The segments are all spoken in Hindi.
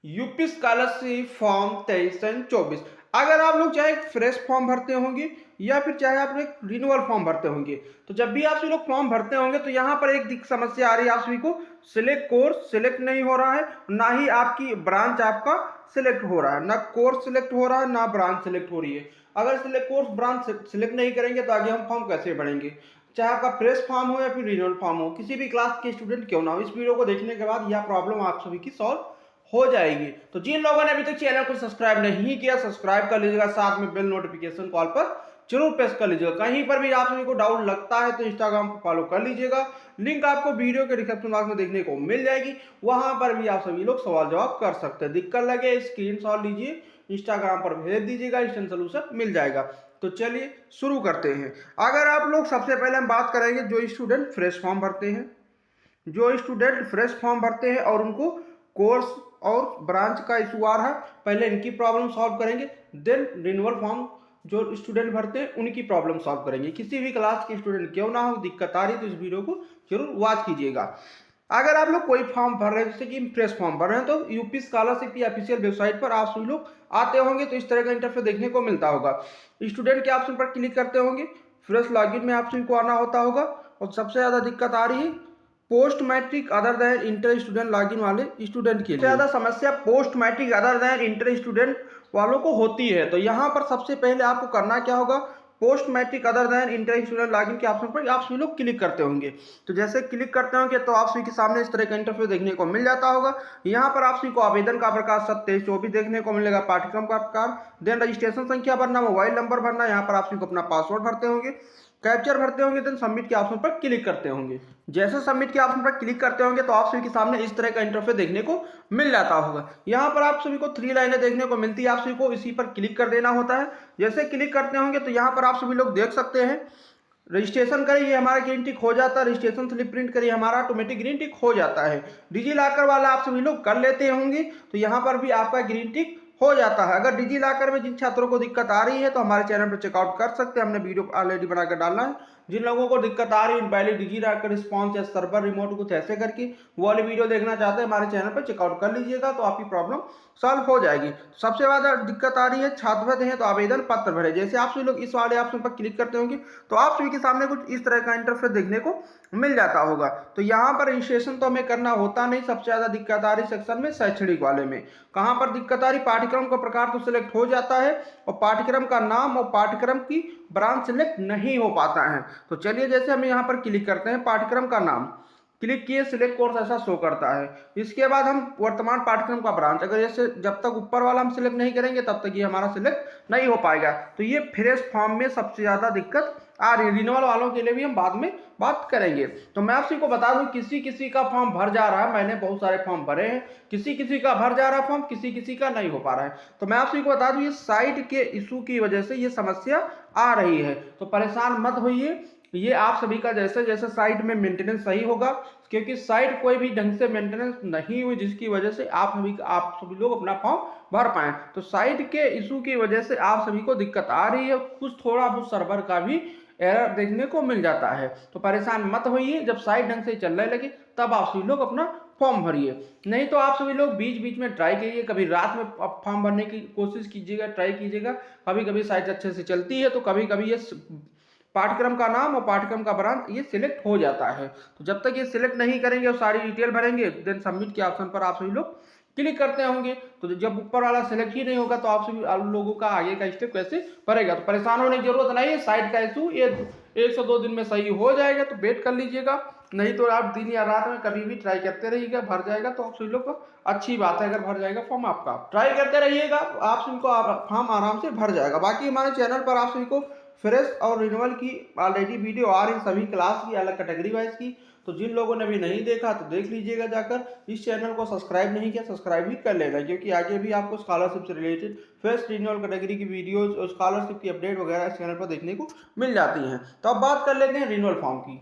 UP scholarship form 23-24। अगर आप लोग चाहे फ्रेश फॉर्म भरते होंगे या फिर चाहे आप एक रिन्यूअल फॉर्म भरते होंगे, तो जब भी आप सभी लोग फॉर्म भरते होंगे तो यहाँ पर एक समस्या आ रही है, आप सभी को सिलेक्ट कोर्स सिलेक्ट नहीं हो रहा है, ना ही आपकी ब्रांच आपका सिलेक्ट हो रहा है, ना कोर्स सिलेक्ट हो रहा है, ना ब्रांच सिलेक्ट हो रही है। अगर सिलेक्ट कोर्स ब्रांच सिलेक्ट नहीं करेंगे तो आगे हम फॉर्म कैसे भरेंगे, चाहे आपका फ्रेश फॉर्म हो या फिर रिन्यूअल फॉर्म हो, किसी भी क्लास के स्टूडेंट क्यों ना हो, इस वीडियो को देखने के बाद यह प्रॉब्लम आप सभी की सॉल्व हो जाएगी। तो जिन लोगों ने अभी तक चैनल को सब्सक्राइब नहीं किया, सब्सक्राइब कर लीजिएगा, साथ में बेल नोटिफिकेशन कॉल पर जरूर प्रेस कर लीजिएगा। कहीं पर भी आप सभी को डाउट लगता है तो इंस्टाग्राम पर फॉलो कर लीजिएगा, लिंक आपको वीडियो के डिस्क्रिप्शन बॉक्स में देखने को मिल जाएगी, वहां पर भी आप सभी लोग सवाल जवाब कर सकते हैं। दिक्कत लगे स्क्रीनशॉट लीजिए, इंस्टाग्राम पर भेज दीजिएगा, इंस्टेंट सोल्यूशन मिल जाएगा। तो चलिए शुरू करते हैं। अगर आप लोग सबसे पहले हम बात करेंगे जो स्टूडेंट फ्रेश फॉर्म भरते हैं, जो स्टूडेंट फ्रेश फॉर्म भरते हैं और उनको कोर्स और ब्रांच का इशू आ रहा है, पहले इनकी प्रॉब्लम सॉल्व करेंगे, देन रिन्यूअल फॉर्म जो स्टूडेंट भरते हैं उनकी प्रॉब्लम सॉल्व करेंगे। किसी भी क्लास के स्टूडेंट क्यों ना हो, दिक्कत आ रही है तो इस वीडियो को जरूर वॉच कीजिएगा। अगर आप लोग कोई फॉर्म भर रहे हैं, जैसे कि फ्रेश फॉर्म भर रहे हैं, तो यूपी स्कॉलरशिप की ऑफिशियल वेबसाइट पर आप सभी लोग आते होंगे तो इस तरह का इंटरफेस देखने को मिलता होगा। स्टूडेंट के ऑप्शन पर क्लिक करते होंगे, फ्रेश लॉगिन में आप सभी को आना होता होगा, और सबसे ज्यादा दिक्कत आ रही है post matric other than inter student login वाले स्टूडेंट के लिए। ज्यादा समस्या post matric other than inter student वालों को होती है। तो यहाँ पर सबसे पहले आपको करना क्या होगा, post matric other than inter student login के ऑप्शन पर आप सभी लोग क्लिक करते होंगे। तो जैसे क्लिक करते होंगे तो आप सभी के सामने इस तरह का इंटरफेस देखने को मिल जाता होगा। यहाँ पर आप सभी को आवेदन का प्रकार 27-24 देखने को मिलेगा, पाठ्यक्रम का प्रकार, देन रजिस्ट्रेशन संख्या भरना, मोबाइल नंबर भरना, यहाँ पर आप सभी को अपना पासवर्ड भरते होंगे, कैप्चर भरते होंगे, देन सबमिट के ऑप्शन पर क्लिक करते होंगे। जैसे सबमिट के ऑप्शन पर क्लिक करते होंगे तो आप सभी के सामने इस तरह का इंटरफेस देखने को मिल जाता होगा। यहाँ पर आप सभी को 3 लाइनें देखने को मिलती है, आप सभी को इसी पर क्लिक कर देना होता है। जैसे क्लिक करते होंगे तो यहाँ पर आप सभी लोग देख सकते हैं, रजिस्ट्रेशन करें ये हमारा ग्रीन टिक हो जाता है, रजिस्ट्रेशन स्लिप प्रिंट करिए हमारा ऑटोमेटिक ग्रीन टिक हो जाता है। डिजी लॉकर वाला आप सभी लोग कर लेते होंगे तो यहाँ पर भी आपका ग्रीन टिक हो जाता है। अगर डिजी लॉकर में जिन छात्रों को दिक्कत आ रही है तो हमारे चैनल पर चेकआउट कर सकते हैं, हमने वीडियो ऑलरेडी बनाकर डालना है। जिन लोगों को दिक्कत आ रही है इनवैलिड डिजी लॉकर रिस्पॉन्स या सर्वर रिमोट कुछ ऐसे करके वो वाली वीडियो देखना चाहते हैं, हमारे चैनल पर चेकआउट कर लीजिएगा तो आपकी प्रॉब्लम सॉल्व हो जाएगी। सबसे ज्यादा दिक्कत आ रही है छात्रवृत्ति है तो आवेदन पत्र भरे, जैसे आप सभी लोग इस वाले ऑप्शन पर क्लिक करते होंगे तो आप सभी के सामने कुछ इस तरह का इंटरफेस देखने को मिल जाता होगा। तो यहाँ पर रजिस्ट्रेशन तो हमें करना होता नहीं, सबसे ज्यादा दिक्कत आ रही सेक्शन में शैक्षणिक वाले में। कहाँ पर दिक्कत आ रही, पाठ्यक्रम का प्रकार तो सिलेक्ट हो जाता है और पाठ्यक्रम का नाम और पाठ्यक्रम की ब्रांच सिलेक्ट नहीं हो पाता है। तो चलिए जैसे हम यहाँ पर क्लिक करते हैं, पाठ्यक्रम का नाम क्लिक किए, सिलेक्ट कोर्स ऐसा शो करता है। इसके बाद हम वर्तमान पाठ्यक्रम का ब्रांच, अगर जैसे जब तक ऊपर वाला हम सिलेक्ट नहीं करेंगे तब तक ये हमारा सिलेक्ट नहीं हो पाएगा। तो ये फ्रेश फॉर्म में सबसे ज्यादा दिक्कत आ रही है। रिन्यूअल वालों के लिए भी हम बाद में बात करेंगे। तो मैं आप सभी को बता दूं, किसी किसी का फॉर्म भर जा रहा है, मैंने बहुत सारे फॉर्म भरे हैं, किसी किसी का भर जा रहा है फॉर्म, किसी किसी का नहीं हो पा रहा है। तो मैं आप सभी को बता दूं, ये साइट के इशू की वजह से ये समस्या आ रही है, तो परेशान मत होइए। ये आप सभी का जैसे जैसे साइट में मेंटेनेंस सही होगा, क्योंकि साइट कोई भी ढंग से मेंटेनेंस नहीं हुई जिसकी वजह से आप सभी लोग अपना फॉर्म भर पाए, तो साइट के इशू की वजह से आप सभी को दिक्कत आ रही है। कुछ थोड़ा बहुत सर्वर का भी एरर देखने को मिल जाता है, तो परेशान मत होइए। जब साइट ढंग से चलने लगे तब आप सभी लोग अपना फॉर्म भरिए, नहीं तो आप सभी लोग बीच बीच में ट्राई करिए, कभी रात में फॉर्म भरने की कोशिश कीजिएगा, ट्राई कीजिएगा। कभी कभी साइट अच्छे से चलती है तो कभी कभी ये पाठ्यक्रम का नाम और पाठ्यक्रम का ब्रांच ये सिलेक्ट हो जाता है। तो जब तक ये सिलेक्ट नहीं करेंगे और सारी डिटेल भरेंगे, देन सबमिट के ऑप्शन पर आप सभी लोग क्लिक करते होंगे, तो जब ऊपर वाला सिलेक्ट ही नहीं होगा तो आप सभी लोगों का आगे का स्टेप कैसे भरेगा। तो परेशान होने की जरूरत नहीं है, साइट का इशू ये 1 से 2 दिन में सही हो जाएगा, तो वेट कर लीजिएगा। नहीं तो आप दिन या रात में कभी भी ट्राई करते रहिएगा, भर जाएगा तो आप सभी लोग को अच्छी बात है। अगर भर जाएगा फॉर्म आपका, ट्राई करते रहिएगा, आप सभी को फॉर्म आराम से भर जाएगा। बाकी हमारे चैनल पर आप सभी को फ्रेश और रिन्यूअल की ऑलरेडी वीडियो आ रही सभी क्लास की, अलग कैटेगरी वाइज की, तो जिन लोगों ने भी नहीं देखा तो देख लीजिएगा जाकर। इस चैनल को सब्सक्राइब नहीं किया, सब्सक्राइब भी कर लेना, क्योंकि आगे भी आपको स्कॉलरशिप से रिलेटेड फ्रेश रिन्यूअल कैटेगरी की वीडियोज और स्कॉलरशिप की अपडेट वगैरह इस चैनल पर देखने को मिल जाती हैं। तो अब बात कर लेते हैं रिन्यूअल फॉर्म की।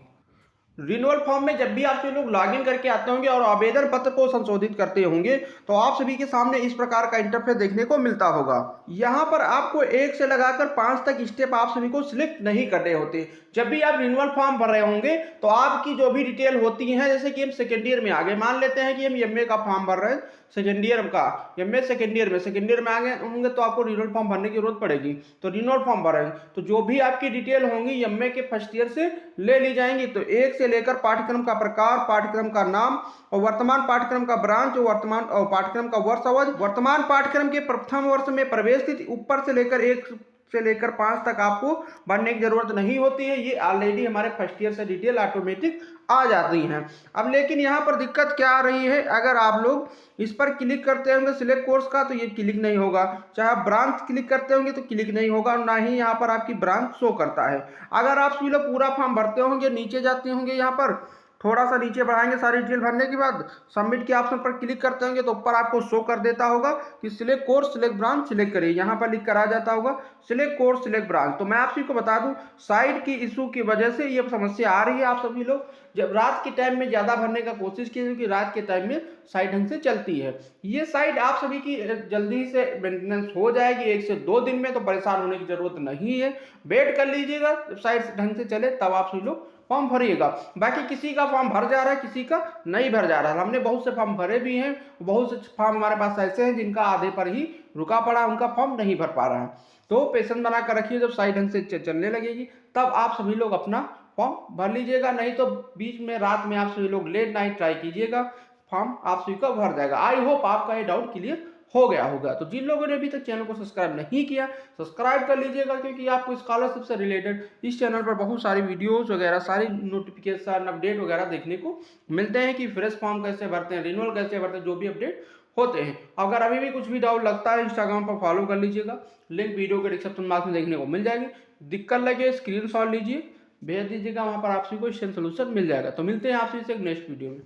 रिन्यूअल फॉर्म में जब भी आप सभी लोग लॉगिन करके आते होंगे और आवेदन पत्र को संशोधित करते होंगे तो आप सभी के सामने इस प्रकार का इंटरफेस देखने को मिलता होगा। यहाँ पर आपको 1 से लगाकर 5 तक स्टेप आप सभी को सिलेक्ट नहीं करने होते। जब भी आप रिन्यूअल फॉर्म भर रहे होंगे तो आपकी जो भी डिटेल होती है, जैसे कि हम सेकेंड ईयर में आ गए, मान लेते हैं कि हम एमए का फॉर्म भर रहे हैं, सेकेंड ईयर का एमए सेकेंड ईयर में आ गए होंगे तो आपको रिन्यूअल फॉर्म भरने की जरूरत पड़ेगी। तो रिन्यूअल फॉर्म भरेंगे तो जो भी आपकी डिटेल होंगी एमए के फर्स्ट ईयर से ले ली जाएंगी। तो 1 से लेकर पाठ्यक्रम का प्रकार, पाठ्यक्रम का नाम और वर्तमान पाठ्यक्रम का ब्रांच, वर्तमान और पाठ्यक्रम का वर्ष अवधि, वर्तमान पाठ्यक्रम के प्रथम वर्ष में प्रवेश तिथि, ऊपर से लेकर 1 से लेकर 5 तक आपको भरने की जरूरत नहीं होती है। ये ऑलरेडी हमारे फर्स्ट ईयर से डिटेल ऑटोमेटिक आ जाती हैं। अब लेकिन यहाँ पर दिक्कत क्या आ रही है, अगर आप लोग इस पर क्लिक करते होंगे सिलेक्ट कोर्स का तो ये क्लिक नहीं होगा, चाहे आप ब्रांच क्लिक करते होंगे तो क्लिक नहीं होगा, ना ही यहाँ पर आपकी ब्रांच शो करता है। अगर आप सभी लोग पूरा फॉर्म भरते होंगे, नीचे जाते होंगे, यहाँ पर थोड़ा सा नीचे बढ़ाएंगे, सारी डिटेल भरने के बाद सबमिट के ऑप्शन पर क्लिक करते होंगे तो ऊपर आपको शो कर देता होगा कि select course select branch select करिए। यहाँ पर लिख कर आ जाता होगा सिलेक्ट कोर्स सिलेक्ट ब्रांच। तो मैं आप सभी को बता दूं, साइट की इशू की वजह से ये समस्या आ रही है। आप सभी लोग जब रात के टाइम में ज़्यादा भरने का कोशिश कीजिए, क्योंकि रात के टाइम में साइट ढंग से चलती है। ये साइट आप सभी की जल्दी से मेंटेनेंस हो जाएगी 1 से 2 दिन में, तो परेशान होने की जरूरत नहीं है। वेट कर लीजिएगा, जब साइट ढंग से चले तब आप सभी लोग फॉर्म भरिएगा। बाकी किसी का फॉर्म भर जा रहा है, किसी का नहीं भर जा रहा है। हमने बहुत से फॉर्म भरे भी हैं, बहुत से फॉर्म हमारे पास ऐसे हैं जिनका आधे पर ही रुका पड़ा, उनका फॉर्म नहीं भर पा रहा है। तो पेशेंस बना कर रखिए, जब साइट ढंग से चलने लगेगी तब आप सभी लोग अपना फॉर्म भर लीजिएगा। नहीं तो बीच में रात में आप सभी लोग लेट नाइट ट्राई कीजिएगा, फॉर्म आप सभी का भर जाएगा। आई होप आपका ये डाउट क्लियर हो गया होगा। तो जिन लोगों ने अभी तक चैनल को सब्सक्राइब नहीं किया, सब्सक्राइब कर लीजिएगा, क्योंकि आपको स्कॉलरशिप से रिलेटेड इस चैनल पर बहुत सारी वीडियोस वगैरह, सारी नोटिफिकेशन अपडेट वगैरह देखने को मिलते हैं कि फ्रेश फॉर्म कैसे भरते हैं, रिन्यूअल कैसे भरते हैं, जो भी अपडेट होते हैं। अगर अभी भी कुछ भी डाउट लगता है, इंस्टाग्राम पर फॉलो कर लीजिएगा, लिंक वीडियो के डिस्क्रिप्शन बॉक्स में देखने को मिल जाएगी। दिक्कत लगे स्क्रीनशॉट लीजिए, भेज दीजिएगा, वहाँ पर आपसे कोई सोल्यूशन मिल जाएगा। तो मिलते हैं आपसे एक नेक्स्ट वीडियो में।